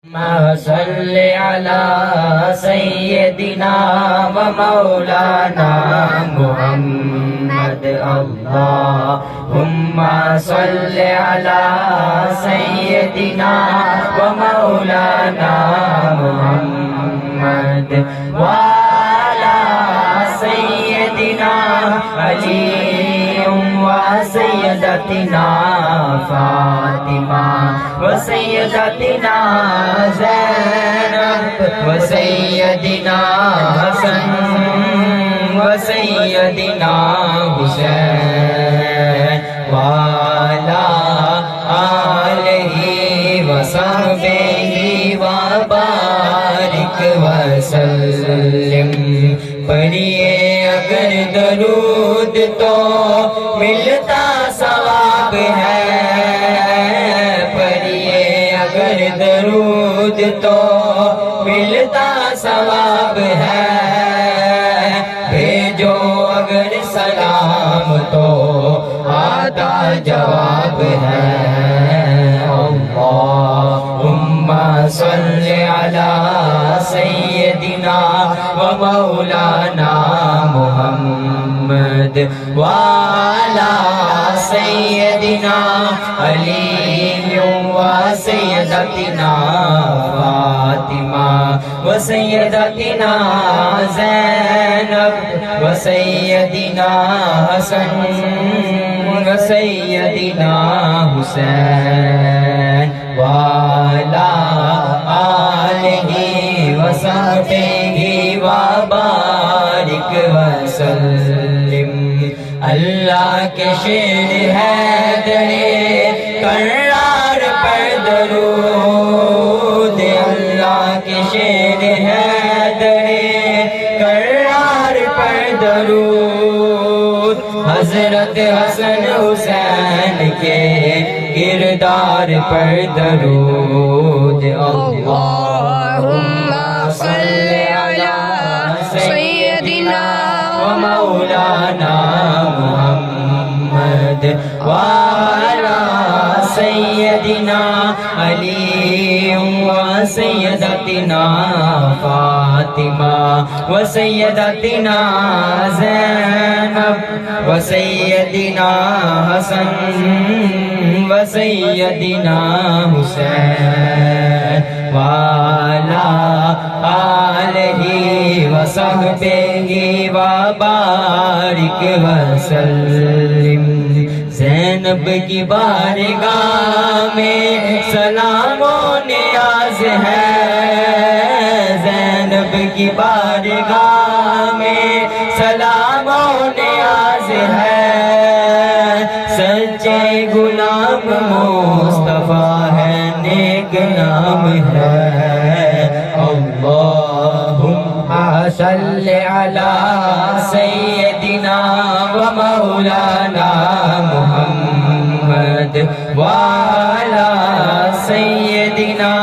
صل على سيدنا ومولانا محمد اللهم صل على سيدنا ومولانا محمد وعلى سيدنا علي وسيدتنا فاطمة وسيدتنا زينب وسيدنا حسن وسيدنا حسين وعلى آله وصحبه وبارك وسلم پڑھیے اگر درود تو ملتا ثواب ہے، پڑھیے اگر درود تو ملتا ثواب ہے، بھیجو اگر سلام تو آتا جواب ہے۔ اللہم صل علی سیدنا و مولانا محمد وعلی سیدنا علی و سیدتنا فاطمہ و سیدتنا زینب و سیدنا حسن و سیدنا حسین وعلی آلہ وصحبہ وبارک وسلم۔ اللہ کے شیر حیدر کرار پر درود، اللہ کے شیر حیدر کرار پر درود، حضرت حسن حسین کے کردار پر درود۔ اللہم صل علی سیدنا و مولانا محمد وعلی سیدنا علی و سیدتنا فاطمہ و سیدتنا زینب و سیدنا حسن و سیدنا حسین وعلی آلہ وصحبہ وبارک وسلم۔ زینب کی بارگاہ میں سلام و نیاز ہے، زینب کی بارگاہ میں سلام و نیاز ہے، سچے غلام مصطفیٰ ہے، نیک نام ہے۔ اللہم صل علی سیدنا و مولانا محمد وعلی سیدنا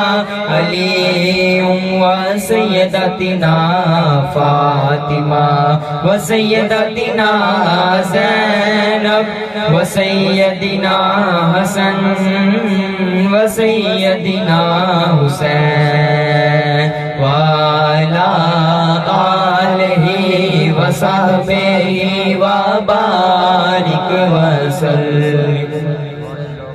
علی و سیدتنا فاطمہ و سیدتنا زینب و سیدنا حسن و سیدنا حسین وعلی آلہ وصحبہ